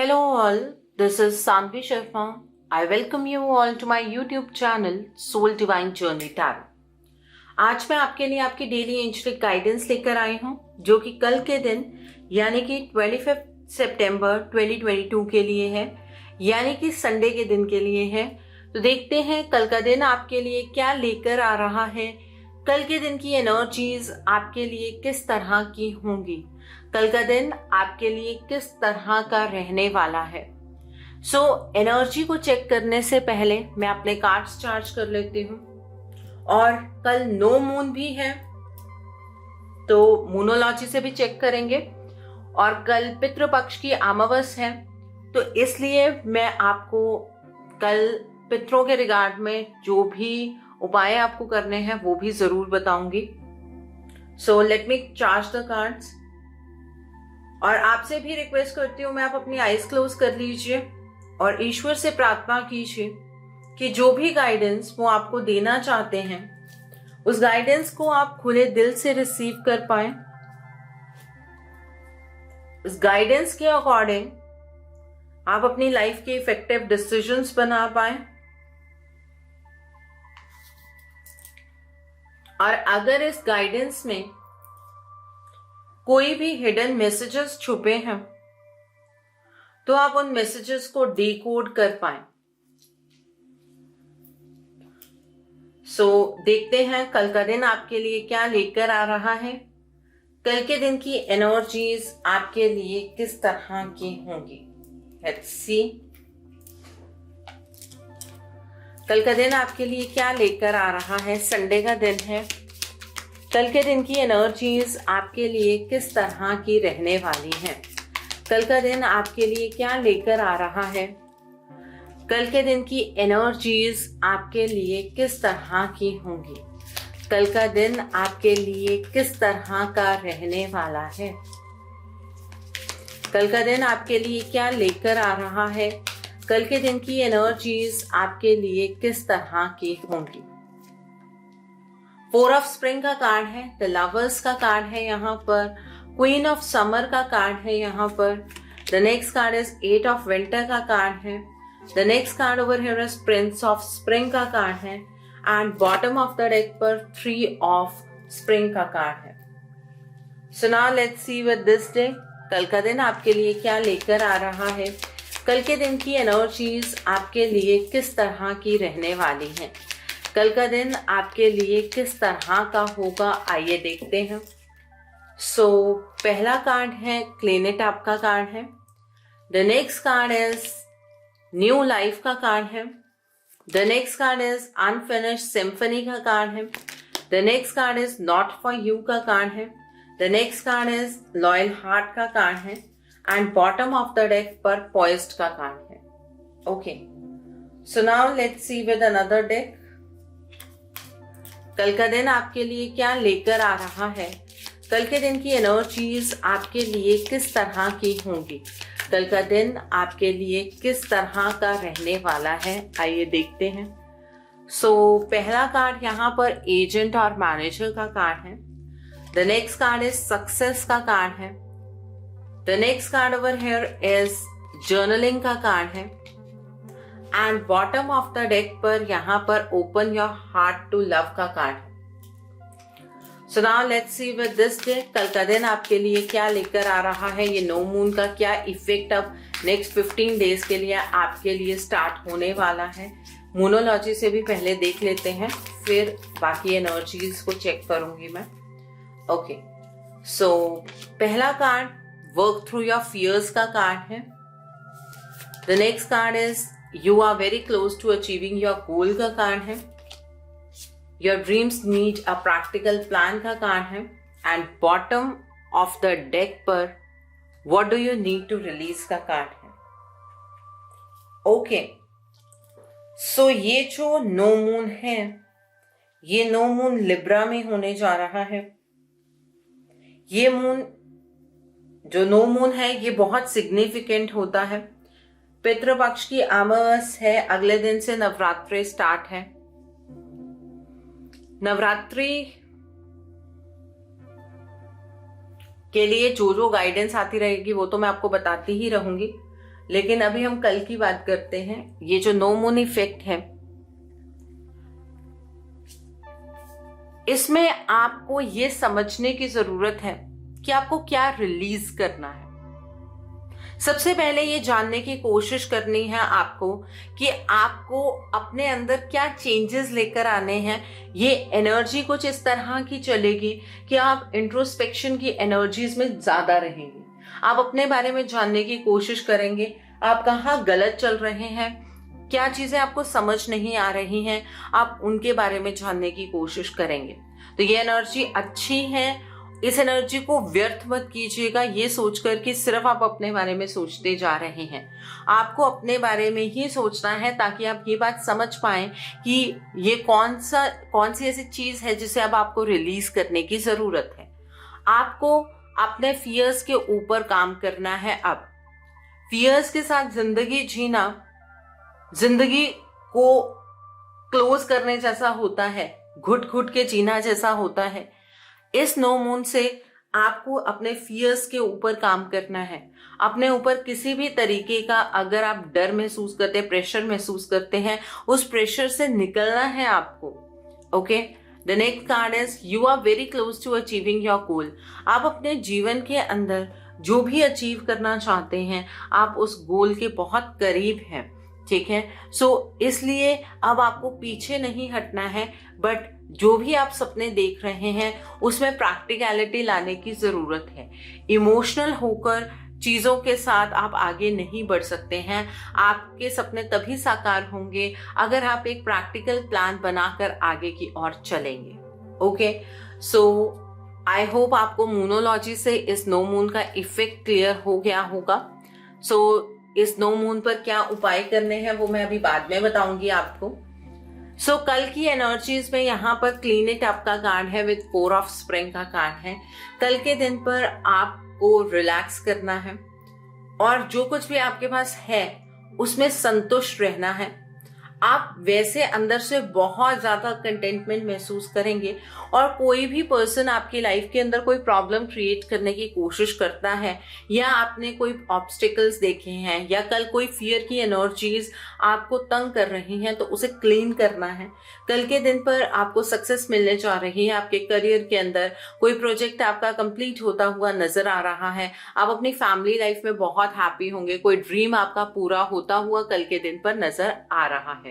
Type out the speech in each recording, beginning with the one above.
Hello all, this is Sanvi Sharma. I welcome you all to my YouTube channel Soul Divine Journey Tarot. आज मैं आपके लिए आपकी daily angelic guidance लेकर आई हूँ जो कि कल के दिन यानी कि 25 सितंबर 2022 के लिए है, यानी कि संडे के दिन के लिए है। तो देखते हैं कल का दिन आपके लिए क्या लेकर आ रहा है, कल के दिन की एनर्जीज आपके लिए किस तरह की होंगी, कल का दिन आपके लिए किस तरह का रहने वाला है। एनर्जी को चेक करने से पहले मैं अपने कार्ड्स चार्ज कर लेती हूँ। और कल नो मून भी है तो मूनोलॉजी से भी चेक करेंगे। और कल पितृपक्ष की अमावस है तो इसलिए मैं आपको कल पितरों के रिगार्ड में जो भी उपाय आपको करने हैं वो भी जरूर बताऊंगी। So let me charge the cards. और आपसे भी रिक्वेस्ट करती हूँ मैं आप अपनी आईज क्लोज कर लीजिए और ईश्वर से प्रार्थना कीजिए कि जो भी गाइडेंस वो आपको देना चाहते हैं उस गाइडेंस को आप खुले दिल से रिसीव कर पाए। उस गाइडेंस के अकॉर्डिंग आप अपनी लाइफ के इफेक्टिव डिसीजंस बना पाए। और अगर इस गाइडेंस में कोई भी हिडन मैसेजेस छुपे हैं तो आप उन मैसेजेस को डिकोड कर पाए। देखते हैं कल का दिन आपके लिए क्या लेकर आ रहा है, कल के दिन की एनर्जीज आपके लिए किस तरह की होंगी। लेट्स सी कल का दिन आपके लिए क्या लेकर आ रहा है। संडे का दिन है, कल के दिन की एनर्जीज आपके लिए किस तरह की रहने वाली हैं। कल का दिन आपके लिए क्या लेकर आ रहा है, कल के दिन की एनर्जीज आपके लिए किस तरह की होंगी, कल का दिन आपके लिए किस तरह का रहने वाला है। कल का दिन आपके लिए क्या लेकर आ रहा है, कल के दिन की एनर्जीज आपके लिए किस तरह की होंगी। 4 ऑफ स्प्रिंग का कार्ड है, द लवर्स का कार्ड है यहाँ पर, क्वीन ऑफ समर का कार्ड है यहाँ पर। The next card is 8 of winter का कार्ड है। The next card over here is Prince of spring का कार्ड है। And bottom of the deck पर 3 ऑफ स्प्रिंग का कार्ड है। So now let's see with this day कल का दिन आपके लिए क्या लेकर आ रहा है, कल के दिन की एनर्जीज आपके लिए किस तरह की रहने वाली हैं, कल का दिन आपके लिए किस तरह का होगा। आइए देखते हैं। पहला कार्ड है क्लीन इट अप का कार्ड है। The next card is new life का कार्ड है। The next card is unfinished symphony का कार्ड है। The next card is not for you का कार्ड है। The next card is loyal heart का card है। And bottom of the deck पर poised का कार्ड है। Okay, so now let's see with another deck कल का दिन आपके लिए क्या लेकर आ रहा है, कल के दिन की एनर्जीज आपके लिए किस तरह की होंगी, कल का दिन आपके लिए किस तरह का रहने वाला है। आइए देखते हैं। पहला कार्ड यहाँ पर एजेंट और मैनेजर का कार्ड है। The next card is success का कार्ड है। The next card over here is journaling का कार्ड है। And bottom of the deck पर यहाँ पर open your heart to love का कार्ड है। So now let's see with this day कल का दिन आपके लिए क्या लेकर आ रहा है। ये नो मून का क्या इफेक्ट अब नेक्स्ट 15 डेज के लिए आपके लिए स्टार्ट होने वाला है। मूनोलॉजी से भी पहले देख लेते हैं, फिर बाकी एनर्जीज को चेक करूंगी मैं। ओके, पहला card work through your fears का कार्ड है। The next card is you are very close to achieving your goal का कार्ड है। Your dreams need a practical plan का कार्ड है। And bottom of the deck पर what do you need to release का card है। Okay, ये जो no moon है ये नो मून लिब्रा में होने जा रहा है। ये मून जो नो मून है ये बहुत सिग्निफिकेंट होता है। पितृपक्ष की अमावस है, अगले दिन से नवरात्रि स्टार्ट है। नवरात्रि के लिए जो जो गाइडेंस आती रहेगी वो तो मैं आपको बताती ही रहूंगी, लेकिन अभी हम कल की बात करते हैं। ये जो नो मून इफेक्ट है, इसमें आपको ये समझने की जरूरत है कि आपको क्या रिलीज करना है। सबसे पहले ये जानने की कोशिश करनी है आपको कि आपको अपने अंदर क्या चेंजेस लेकर आने हैं। ये एनर्जी कुछ इस तरह की चलेगी कि आप इंट्रोस्पेक्शन की एनर्जीज में ज्यादा रहेंगे। आप अपने बारे में जानने की कोशिश करेंगे, आप कहाँ गलत चल रहे हैं, क्या चीजें आपको समझ नहीं आ रही हैं, आप उनके बारे में जानने की कोशिश करेंगे। तो ये एनर्जी अच्छी है। इस एनर्जी को व्यर्थ मत कीजिएगा ये सोचकर कि सिर्फ आप अपने बारे में सोचते जा रहे हैं। आपको अपने बारे में ही सोचना है ताकि आप ये बात समझ पाएं कि ये कौन सी ऐसी चीज है जिसे अब आपको रिलीज करने की जरूरत है। आपको अपने फियर्स के ऊपर काम करना है। अब फियर्स के साथ जिंदगी जीना जिंदगी को क्लोज करने जैसा होता है, घुट घुट के जीना जैसा होता है। इस नो मून से आपको अपने फियर्स के ऊपर काम करना है। अपने ऊपर किसी भी तरीके का अगर आप डर महसूस करते हैं, प्रेशर महसूस करते हैं, उस प्रेशर से निकलना है आपको। Okay, the next card is you are very close to achieving your goal. आप अपने जीवन के अंदर जो भी अचीव करना चाहते हैं, आप उस गोल के बहुत करीब हैं। ठीक है, सो इसलिए अब आपको पीछे नहीं हटना है, बट जो भी आप सपने देख रहे हैं उसमें प्रैक्टिकलिटी लाने की जरूरत है। इमोशनल होकर चीजों के साथ आप आगे नहीं बढ़ सकते हैं। आपके सपने तभी साकार होंगे अगर आप एक प्रैक्टिकल प्लान बनाकर आगे की ओर चलेंगे। ओके, सो आई होप आपको मूनोलॉजी से इस नो मून का इफेक्ट क्लियर हो गया होगा। सो इस नो मून पर क्या उपाय करने हैं वो मैं अभी बाद में बताऊंगी आपको। सो कल की एनर्जीज में यहाँ पर क्लीन इट अप का कार्ड है विद 4 ऑफ स्प्रिंग का कार्ड है। कल के दिन पर आपको रिलैक्स करना है और जो कुछ भी आपके पास है उसमें संतुष्ट रहना है। आप वैसे अंदर से बहुत ज्यादा कंटेंटमेंट महसूस करेंगे और कोई भी पर्सन आपकी लाइफ के अंदर कोई प्रॉब्लम क्रिएट करने की कोशिश करता है या आपने कोई ऑब्स्टिकल्स देखे हैं या कल कोई फियर की एनर्जीज आपको तंग कर रही हैं तो उसे क्लीन करना है। कल के दिन पर आपको सक्सेस मिलने जा रही है। आपके करियर के अंदर कोई प्रोजेक्ट आपका कंप्लीट होता हुआ नजर आ रहा है। आप अपनी फैमिली लाइफ में बहुत हैप्पी होंगे। कोई ड्रीम आपका पूरा होता हुआ कल के दिन पर नजर आ रहा है।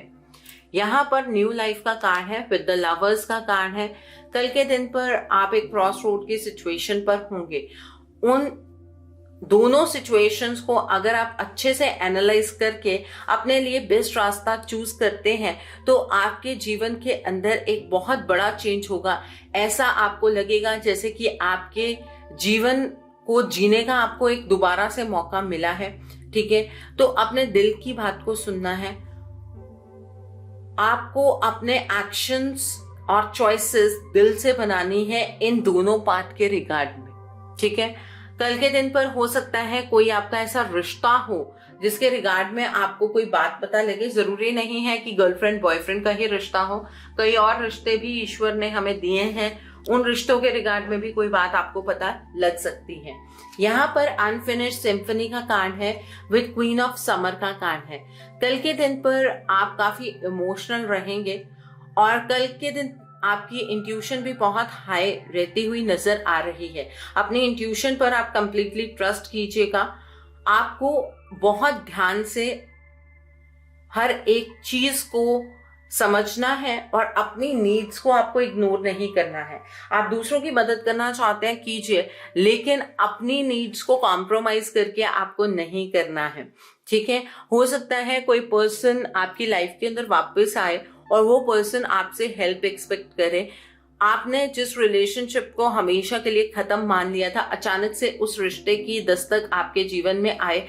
यहाँ पर न्यू लाइफ का कार्ड है विद द लवर्स का कार्ड है। कल के दिन पर आप एक क्रॉस रोड की सिचुएशन पर होंगे। उन दोनों सिचुएशंस को अगर आप अच्छे से एनालाइज करके अपने लिए बेस्ट रास्ता चूज करते हैं तो आपके जीवन के अंदर एक बहुत बड़ा चेंज होगा। ऐसा आपको लगेगा जैसे कि आपके जीवन को जीने का आपको एक दोबारा से मौका मिला है। ठीक है, तो अपने दिल की बात को सुनना है। आपको अपने एक्शंस और चॉइसेस दिल से बनानी है इन दोनों पार्ट के रिगार्ड में। ठीक है, कल के दिन पर हो सकता है कोई आपका ऐसा रिश्ता हो जिसके रिगार्ड में आपको कोई बात पता लगे। जरूरी नहीं है कि गर्लफ्रेंड बॉयफ्रेंड का ही रिश्ता हो, कई और रिश्ते भी ईश्वर ने हमें दिए हैं। उन रिश्तों के रिगार्ड में भी कोई बात आपको पता लग सकती है। यहाँ पर अनफिनिश्ड सिम्फनी का कार्ड है विद क्वीन ऑफ समर का कार्ड है। कल के दिन पर आप काफी इमोशनल रहेंगे और कल के दिन आपकी इंट्यूशन भी बहुत हाई रहती हुई नजर आ रही है। अपनी इंट्यूशन पर आप कंप्लीटली ट्रस्ट कीजिएगा। आपको बहुत ध्यान से हर एक चीज को समझना है और अपनी नीड्स को आपको इग्नोर नहीं करना है। आप दूसरों की मदद करना चाहते हैं कीजिए, लेकिन अपनी नीड्स को कॉम्प्रोमाइज करके आपको नहीं करना है। ठीक है, हो सकता है कोई पर्सन आपकी लाइफ के अंदर वापस आए और वो पर्सन आपसे हेल्प एक्सपेक्ट करे। आपने जिस रिलेशनशिप को हमेशा के लिए खत्म मान लिया था, अचानक से उस रिश्ते की दस्तक आपके जीवन में आए,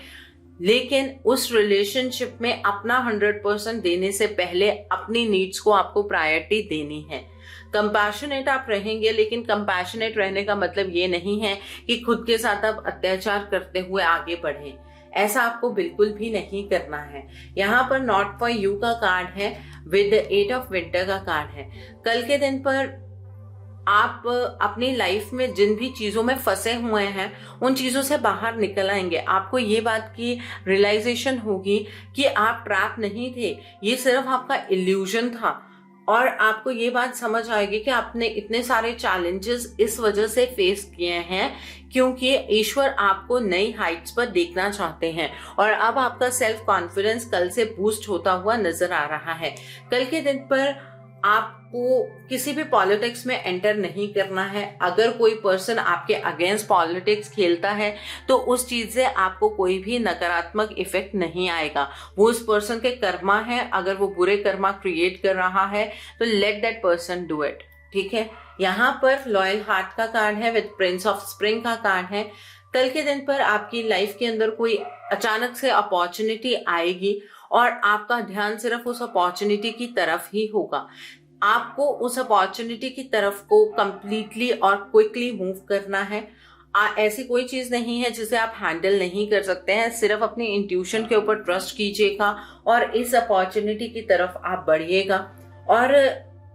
लेकिन उस रिलेशनशिप में अपना 100% देने से पहले अपनी नीड्स को आपको प्रायोरिटी देनी है। कंपैशनेट आप रहेंगे, लेकिन कंपैशनेट रहने का मतलब ये नहीं है कि खुद के साथ आप अत्याचार करते हुए आगे बढ़ें। ऐसा आपको बिल्कुल भी नहीं करना है। यहाँ पर नॉट फॉर यू का कार्ड है विद 8 ऑफ विंटर का कार्ड है। कल के दिन पर आप अपनी लाइफ में जिन भी चीजों में फंसे हुए हैं उन चीजों से बाहर निकल आएंगे। आपको ये बात की रियलाइजेशन होगी कि आप ट्रैप नहीं थे, ये सिर्फ आपका इल्यूजन था। और आपको ये बात समझ आएगी कि आपने इतने सारे चैलेंजेस इस वजह से फेस किए हैं क्योंकि ईश्वर आपको नई हाइट्स पर देखना चाहते हैं। और अब आपका सेल्फ कॉन्फिडेंस कल से बूस्ट होता हुआ नजर आ रहा है। कल के दिन पर आपको किसी भी पॉलिटिक्स में एंटर नहीं करना है। अगर कोई पर्सन आपके अगेंस्ट पॉलिटिक्स खेलता है तो उस चीज से आपको कोई भी नकारात्मक इफेक्ट नहीं आएगा। वो उस पर्सन के कर्मा है, अगर वो बुरे कर्मा क्रिएट कर रहा है तो let that person do it. ठीक है, यहाँ पर लॉयल हार्ट का कार्ड है विद प्रिंस ऑफ स्प्रिंग का कार्ड है। कल के दिन पर आपकी लाइफ के अंदर कोई अचानक से अपॉर्चुनिटी आएगी और आपका ध्यान सिर्फ उस अपॉर्चुनिटी की तरफ ही होगा। आपको उस अपॉर्चुनिटी की तरफ को कंप्लीटली और क्विकली मूव करना है। ऐसी कोई चीज नहीं है जिसे आप हैंडल नहीं कर सकते हैं। सिर्फ अपनी इंट्यूशन के ऊपर ट्रस्ट कीजिएगा और इस अपॉर्चुनिटी की तरफ आप बढ़िएगा। और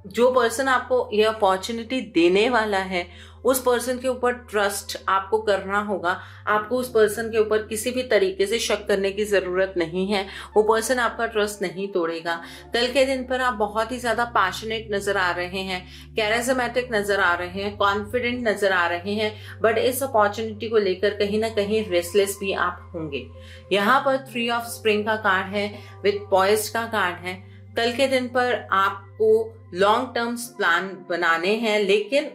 जो पर्सन आपको ये अपॉर्चुनिटी देने वाला है उस पर्सन के ऊपर ट्रस्ट आपको करना होगा। आपको उस पर्सन के ऊपर किसी भी तरीके से शक करने की जरूरत नहीं है। वो पर्सन आपका ट्रस्ट नहीं तोड़ेगा। कल के दिन पर आप बहुत ही ज्यादा पैशनेट नजर आ रहे हैं, कैरिज्मेटिक नजर आ रहे हैं, कॉन्फिडेंट नजर आ रहे हैं, बट इस अपॉर्चुनिटी को लेकर कहीं ना कहीं रेस्टलेस भी आप होंगे। यहाँ पर 3 ऑफ स्प्रिंग का कार्ड है विद पॉइज्ड का कार्ड है। कल के दिन पर आपको लॉन्ग टर्म्स प्लान बनाने हैं, लेकिन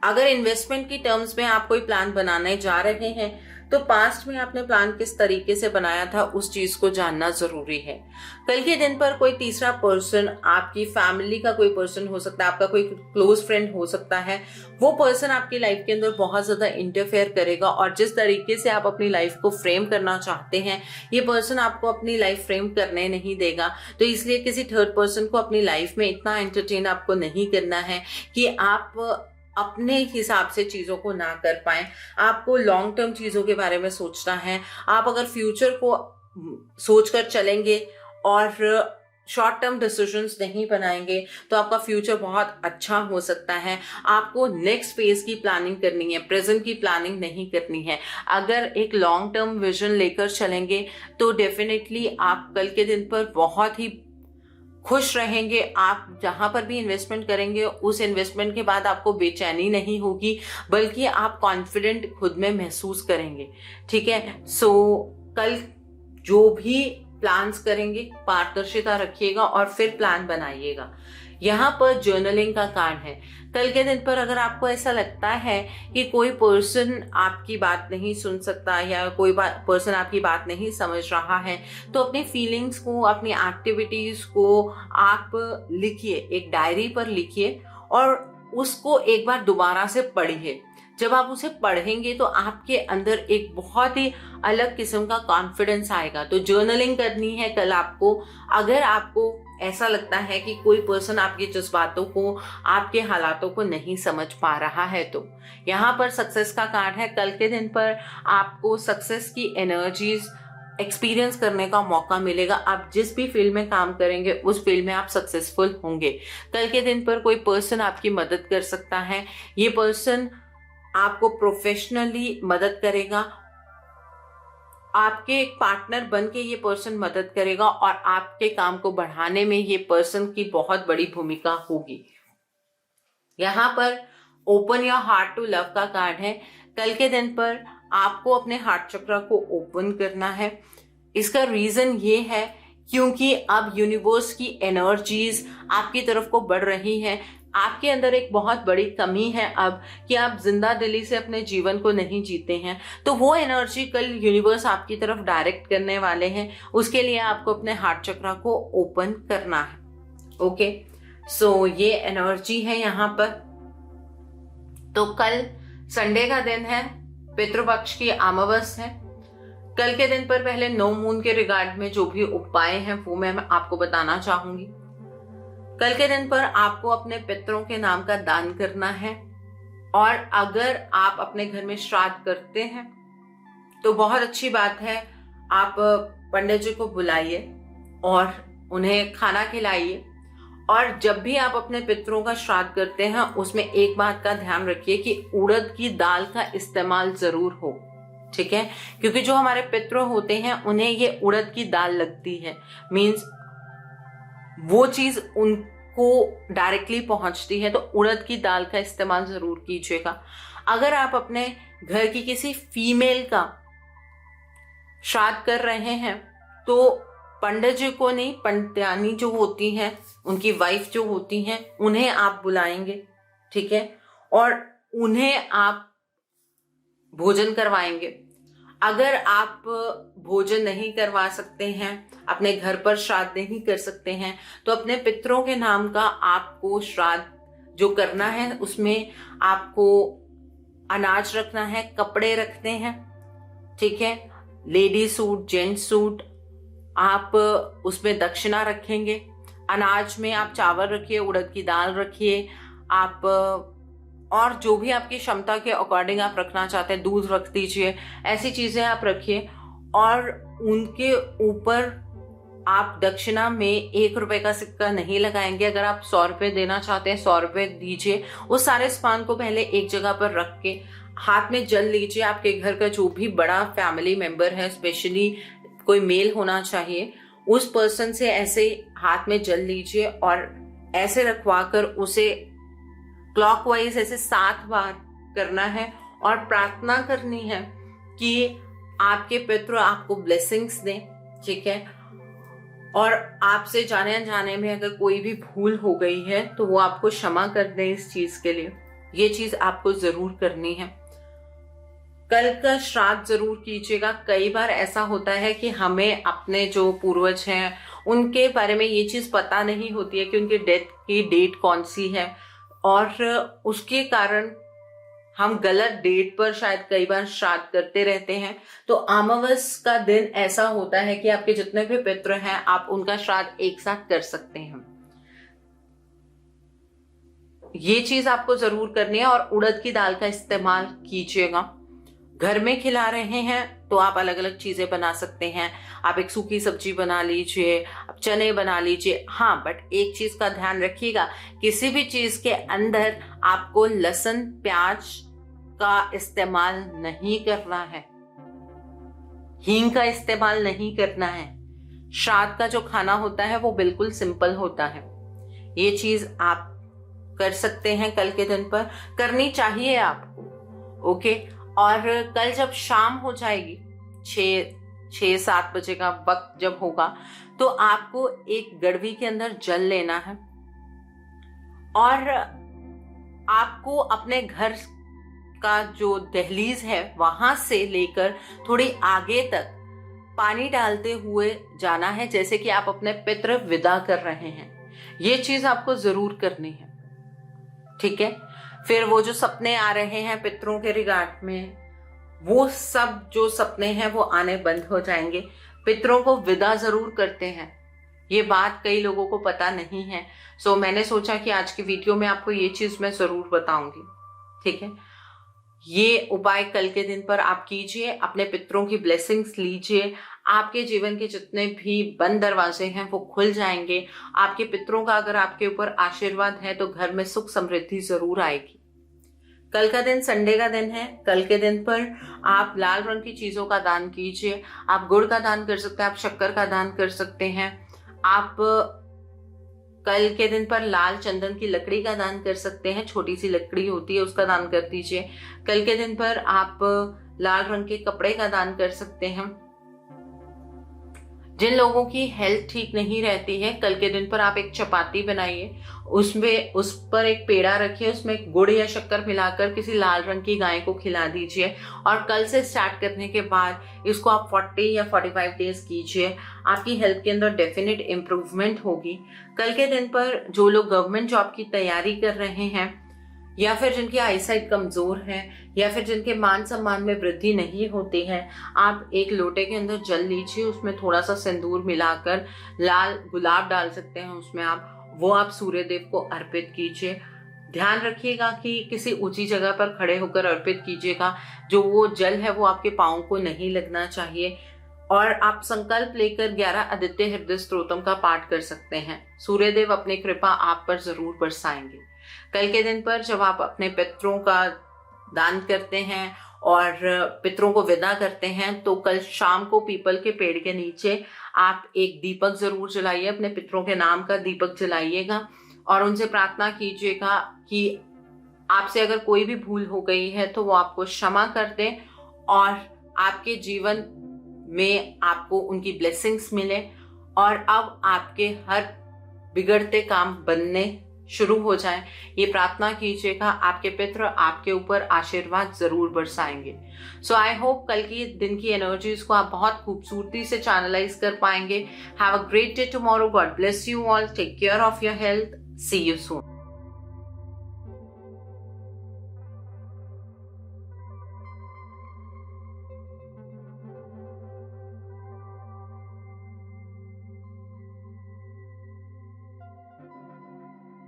अगर इन्वेस्टमेंट की टर्म्स में आप कोई प्लान बनाने जा रहे हैं तो पास्ट में आपने प्लान किस तरीके से बनाया था उस चीज को जानना जरूरी है। कल के दिन पर कोई तीसरा पर्सन, आपकी फैमिली का कोई पर्सन हो सकता है, आपका कोई क्लोज फ्रेंड हो सकता है, वो पर्सन आपकी लाइफ के अंदर बहुत ज्यादा इंटरफेयर करेगा और जिस तरीके से आप अपनी लाइफ को फ्रेम करना चाहते हैं ये पर्सन आपको अपनी लाइफ फ्रेम करने नहीं देगा। तो इसलिए किसी थर्ड पर्सन को अपनी लाइफ में इतना एंटरटेन आपको नहीं करना है कि आप अपने हिसाब से चीजों को ना कर पाए। आपको लॉन्ग टर्म चीजों के बारे में सोचना है। आप अगर फ्यूचर को सोचकर चलेंगे और शॉर्ट टर्म डिसीजंस नहीं बनाएंगे तो आपका फ्यूचर बहुत अच्छा हो सकता है। आपको नेक्स्ट फेज की प्लानिंग करनी है, प्रेजेंट की प्लानिंग नहीं करनी है। अगर एक लॉन्ग टर्म विजन लेकर चलेंगे तो डेफिनेटली आप कल के दिन पर बहुत ही खुश रहेंगे। आप जहां पर भी इन्वेस्टमेंट करेंगे उस इन्वेस्टमेंट के बाद आपको बेचैनी नहीं होगी, बल्कि आप कॉन्फिडेंट खुद में महसूस करेंगे। ठीक है, सो कल जो भी प्लान्स करेंगे पारदर्शिता रखिएगा और फिर प्लान बनाइएगा। यहाँ पर जर्नलिंग का कार्ड है। कल के दिन पर अगर आपको ऐसा लगता है कि कोई पर्सन आपकी बात नहीं सुन सकता या कोई पर्सन आपकी बात नहीं समझ रहा है तो अपनी फीलिंग्स को, अपनी एक्टिविटीज को आप लिखिए, एक डायरी पर लिखिए और उसको एक बार दोबारा से पढ़िए। जब आप उसे पढ़ेंगे तो आपके अंदर एक बहुत ही अलग किस्म का कॉन्फिडेंस आएगा। तो जर्नलिंग करनी है कल आपको। अगर आपको ऐसा लगता है कि कोई पर्सन आपके जज्बातों को, आपके हालातों को नहीं समझ पा रहा है तो यहाँ पर सक्सेस का कार्ड है। कल के दिन पर आपको सक्सेस की एनर्जीज एक्सपीरियंस करने का मौका मिलेगा। आप जिस भी फील्ड में काम करेंगे उस फील्ड में आप सक्सेसफुल होंगे। कल के दिन पर कोई पर्सन आपकी मदद कर सकता है। ये पर्सन आपको प्रोफेशनली मदद करेगा, आपके एक पार्टनर बन के ये पर्सन मदद करेगा और आपके काम को बढ़ाने में ये पर्सन की बहुत बड़ी भूमिका होगी। यहाँ पर open your heart to love का कार्ड है। कल के दिन पर आपको अपने हार्ट चक्र को ओपन करना है। इसका रीजन ये है क्योंकि अब यूनिवर्स की एनर्जीज आपकी तरफ को बढ़ रही है। आपके अंदर एक बहुत बड़ी कमी है अब कि आप जिंदा दिली से अपने जीवन को नहीं जीते हैं, तो वो एनर्जी कल यूनिवर्स आपकी तरफ डायरेक्ट करने वाले हैं। उसके लिए आपको अपने हार्ट चक्र को ओपन करना है। ओके, सो ये एनर्जी है यहाँ पर। तो कल संडे का दिन है, पितृपक्ष की अमावस है। कल के दिन पर पहले नो मून के रिगार्ड में जो भी उपाय हैं वो मैं आपको बताना चाहूंगी। कल के दिन पर आपको अपने पितरों के नाम का दान करना है और अगर आप अपने घर में श्राद्ध करते हैं तो बहुत अच्छी बात है, आप पंडित जी को बुलाइए और उन्हें खाना खिलाइए और जब भी आप अपने पितरों का श्राद्ध करते हैं उसमें एक बात का ध्यान रखिए कि उड़द की दाल का इस्तेमाल जरूर हो, ठीक है, क्योंकि जो हमारे पितर होते हैं उन्हें ये उड़द की दाल लगती है, मीन्स वो चीज उनको डायरेक्टली पहुंचती है, तो उड़द की दाल का इस्तेमाल जरूर कीजिएगा। अगर आप अपने घर की किसी फीमेल का श्राद्ध कर रहे हैं तो पंडित जी को नहीं, पंडितानी जो होती हैं, उनकी वाइफ जो होती हैं, उन्हें आप बुलाएंगे, ठीक है, और उन्हें आप भोजन करवाएंगे। अगर आप भोजन नहीं करवा सकते हैं, अपने घर पर श्राद्ध नहीं कर सकते हैं, तो अपने पितरों के नाम का आपको श्राद्ध जो करना है उसमें आपको अनाज रखना है, कपड़े रखने हैं, ठीक है, लेडी सूट, जेंट्स सूट, आप उसमें दक्षिणा रखेंगे। अनाज में आप चावल रखिए, उड़द की दाल रखिए, आप और जो भी आपकी क्षमता के अकॉर्डिंग आप रखना चाहते हैं, दूध रख दीजिए, ऐसी चीजें आप रखिए। और उनके ऊपर आप दक्षिणा में 1 रुपए का सिक्का नहीं लगाएंगे। अगर आप 100 रुपए देना चाहते हैं 100 रुपए दीजिए। उस सारे सामान को पहले एक जगह पर रख के हाथ में जल लीजिए। आपके घर का जो भी बड़ा फैमिली मेंबर है, स्पेशली कोई मेल होना चाहिए, उस पर्सन से ऐसे हाथ में जल लीजिए और ऐसे रखवा कर उसे क्लॉकवाइज ऐसे 7 बार करना है और प्रार्थना करनी है कि आपके पितृ आपको ब्लेसिंग्स दें, ठीक है, और आपसे जाने अनजाने में अगर कोई भी भूल हो गई है तो वो आपको क्षमा कर दें इस चीज के लिए। ये चीज आपको जरूर करनी है। कल का श्राद्ध जरूर कीजिएगा। कई बार ऐसा होता है कि हमें अपने जो पूर्वज हैं उनके बारे में ये चीज पता नहीं होती है कि उनकी डेथ की डेट कौन सी है, और उसके कारण हम गलत डेट पर शायद कई बार श्राद्ध करते रहते हैं। तो अमावस का दिन ऐसा होता है कि आपके जितने भी पितृ हैं आप उनका श्राद्ध एक साथ कर सकते हैं। ये चीज आपको जरूर करनी है। और उड़द की दाल का इस्तेमाल कीजिएगा। घर में खिला रहे हैं तो आप अलग अलग चीजें बना सकते हैं। आप एक सूखी सब्जी बना लीजिए, आप चने बना लीजिए। हाँ, बट एक चीज का ध्यान रखिएगा, किसी भी चीज के अंदर आपको लहसुन प्याज का इस्तेमाल नहीं करना है, हींग का इस्तेमाल नहीं करना है। श्राद्ध का जो खाना होता है वो बिल्कुल सिंपल होता है। ये चीज आप कर सकते हैं, कल के दिन पर करनी चाहिए आपको, ओके। और कल जब शाम हो जाएगी 6-7 बजे का वक्त जब होगा, तो आपको एक गड़वी के अंदर जल लेना है और आपको अपने घर का जो दहलीज है वहां से लेकर थोड़ी आगे तक पानी डालते हुए जाना है, जैसे कि आप अपने पितृ विदा कर रहे हैं। ये चीज आपको जरूर करनी है, ठीक है। फिर वो जो सपने आ रहे हैं पितरों के रिगार्ड में, वो सब जो सपने हैं वो आने बंद हो जाएंगे। पितरों को विदा जरूर करते हैं, ये बात कई लोगों को पता नहीं है। सो मैंने सोचा कि आज की वीडियो में आपको ये चीज मैं जरूर बताऊंगी, ठीक है। ये उपाय कल के दिन पर आप कीजिए, अपने पितरों की ब्लेसिंग्स लीजिए। आपके जीवन के जितने भी बंद दरवाजे हैं वो खुल जाएंगे। आपके पितरों का अगर आपके ऊपर आशीर्वाद है तो घर में सुख समृद्धि जरूर आएगी। कल का दिन संडे का दिन है। कल के दिन पर आप लाल रंग की चीजों का दान कीजिए। आप गुड़ का दान कर सकते हैं, आप शक्कर का दान कर सकते हैं। आप कल के दिन पर लाल चंदन की लकड़ी का दान कर सकते हैं, छोटी सी लकड़ी होती है उसका दान कर दीजिए। कल के दिन पर आप लाल रंग के कपड़े का दान कर सकते हैं। जिन लोगों की हेल्थ ठीक नहीं रहती है, कल के दिन पर आप एक चपाती बनाइए, उसमें उस पर एक पेड़ा रखिए, उसमें गुड़ या शक्कर मिलाकर किसी लाल रंग की गाय को खिला दीजिए। और कल से स्टार्ट करने के बाद इसको आप 40 या 45 डेज कीजिए। आपकी हेल्थ के अंदर डेफिनेट इम्प्रूवमेंट होगी। कल के दिन पर जो लोग गवर्नमेंट जॉब की तैयारी कर रहे हैं, या फिर जिनकी आईसाइट कमजोर है, या फिर जिनके मान सम्मान में वृद्धि नहीं होती है, आप एक लोटे के अंदर जल लीजिए, उसमें थोड़ा सा सिंदूर मिलाकर लाल गुलाब डाल सकते हैं उसमें आप सूर्य देव को अर्पित कीजिए। ध्यान रखिएगा कि किसी ऊंची जगह पर खड़े होकर अर्पित कीजिएगा। जो वो जल है वो आपके पाँव को नहीं लगना चाहिए। और आप संकल्प लेकर 11 आदित्य हृदय स्तोत्रम का पाठ कर सकते हैं। सूर्यदेव अपनी कृपा आप पर जरूर बरसाएंगे। कल के दिन पर जब आप अपने पितरों का दान करते हैं और पितरों को विदा करते हैं, तो कल शाम को पीपल के पेड़ के नीचे आप एक दीपक जरूर जलाइए, अपने पितरों के नाम का दीपक जलाइएगा और उनसे प्रार्थना कीजिएगा कि आपसे अगर कोई भी भूल हो गई है तो वो आपको क्षमा कर दें और आपके जीवन में आपको उनकी ब्लेसिंग्स मिले और अब आपके हर बिगड़ते काम बनने शुरू हो जाएं। ये प्रार्थना कीजिएगा, आपके पितर आपके ऊपर आशीर्वाद जरूर बरसाएंगे। सो आई होप कल की दिन की एनर्जीज को आप बहुत खूबसूरती से चैनलाइज कर पाएंगे। Have a great day tomorrow. God bless you all. Take care of your health. See you soon.